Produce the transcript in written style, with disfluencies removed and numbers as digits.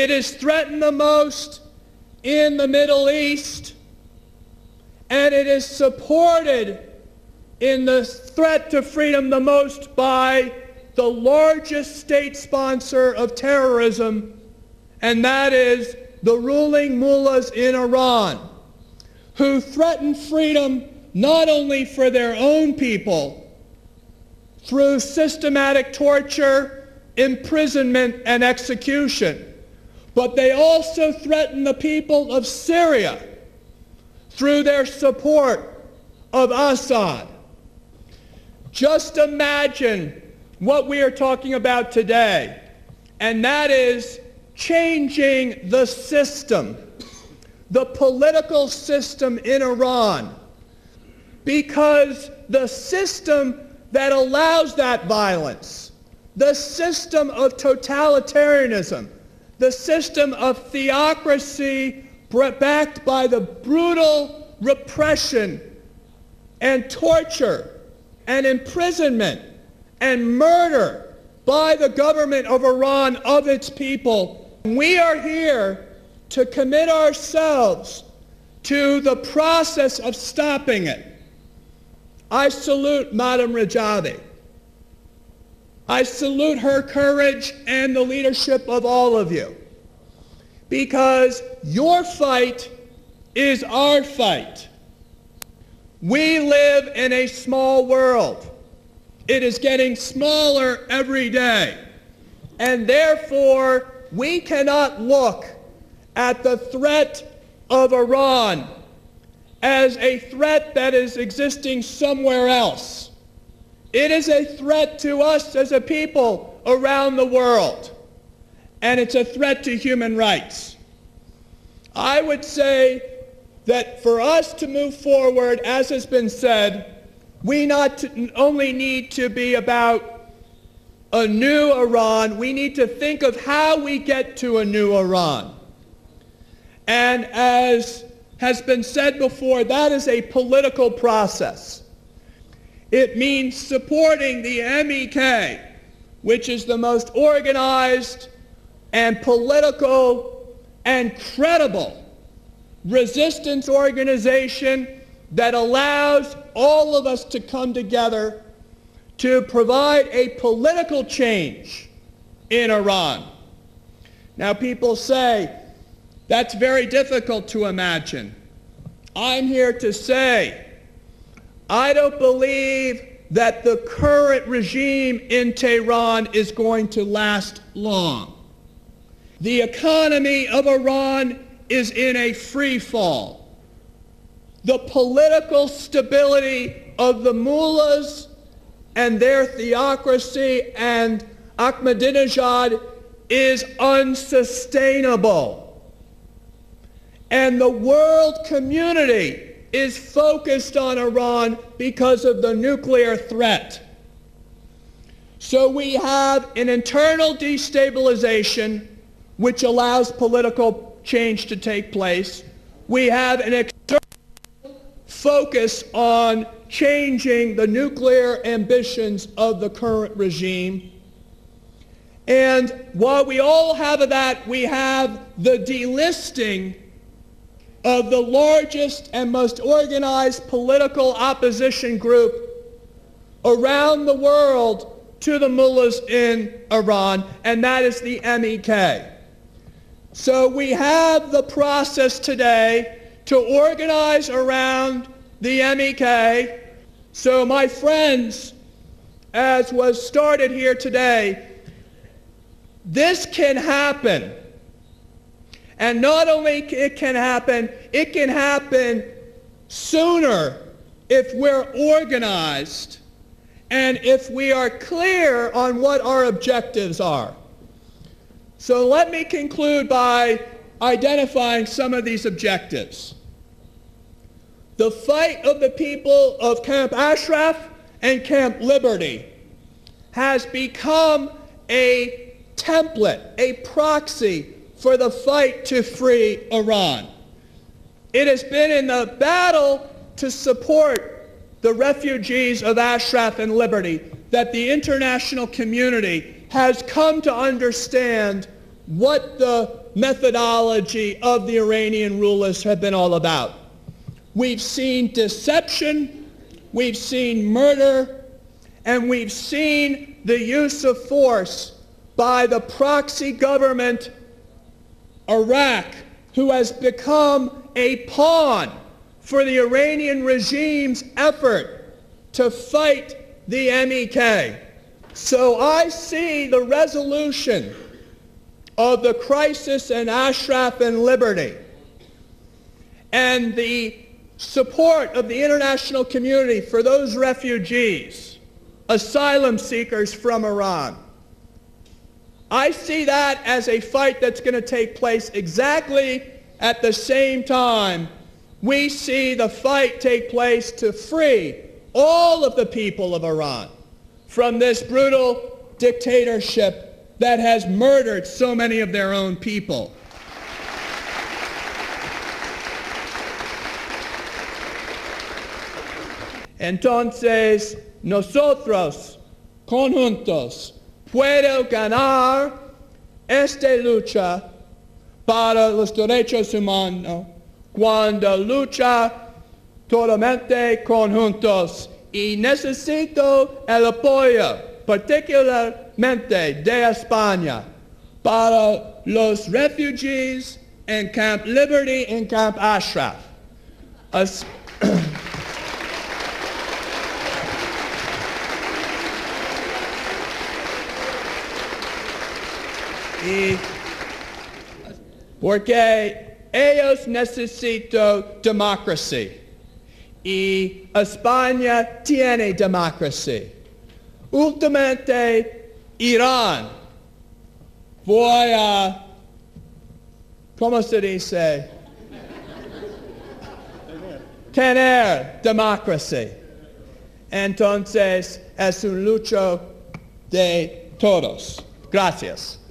It is threatened the most in the Middle East, and it is supported in the threat to freedom the most by the largest state sponsor of terrorism, and that is the ruling mullahs in Iran, who threaten freedom not only for their own people through systematic torture, imprisonment, and execution, but they also threaten the people of Syria through their support of Assad. Just imagine what we are talking about today, and that is changing the system, the political system in Iran, because the system that allows that violence, the system of totalitarianism, the system of theocracy backed by the brutal repression and torture and imprisonment and murder by the government of Iran of its people. We are here to commit ourselves to the process of stopping it. I salute Madam Rajvi. I salute her courage and the leadership of all of you, because your fight is our fight. We live in a small world. It is getting smaller every day, and therefore we cannot look at the threat of Iran as a threat that is existing somewhere else. It is a threat to us as a people around the world, and it's a threat to human rights. I would say that for us to move forward, as has been said, we not only need to be about a new Iran, we need to think of how we get to a new Iran. And as has been said before, that is a political process. It means supporting the MEK, which is the most organized and political and credible resistance organization that allows all of us to come together to provide a political change in Iran. Now, people say that's very difficult to imagine. I'm here to say I don't believe that the current regime in Tehran is going to last long. The economy of Iran is in a free fall. The political stability of the mullahs and their theocracy and Ahmadinejad is unsustainable. And the world community is focused on Iran because of the nuclear threat. So we have an internal destabilization which allows political change to take place. We have an external focus on changing the nuclear ambitions of the current regime. And while we all have that, we have the delisting of the largest and most organized political opposition group around the world to the mullahs in Iran, and that is the MEK. So we have the process today to organize around the MEK. So my friends, as was started here today, this can happen. And not only it can happen sooner if we're organized and if we are clear on what our objectives are. So let me conclude by identifying some of these objectives. The fight of the people of Camp Ashraf and Camp Liberty has become a template, a proxy for the fight to free Iran. It has been in the battle to support the refugees of Ashraf and Liberty that the international community has come to understand what the methodology of the Iranian rulers have been all about. We've seen deception, we've seen murder, and we've seen the use of force by the proxy government, Iraq, who has become a pawn for the Iranian regime's effort to fight the MEK. So I see the resolution of the crisis in Ashraf and Liberty and the support of the international community for those refugees, asylum seekers from Iran. I see that as a fight that's going to take place exactly at the same time we see the fight take place to free all of the people of Iran from this brutal dictatorship that has murdered so many of their own people. Entonces, nosotros, conjuntos, puedo ganar esta lucha para los derechos humanos cuando lucha totalmente conjuntos, y necesito el apoyo particularmente de España para los refugees en Camp Liberty and Camp Ashraf. Y porque ellos necesitan democracia y España tiene democracia. Últimamente Irán voy a, ¿cómo se dice? Tener democracia. Entonces es un lucha de todos. Gracias.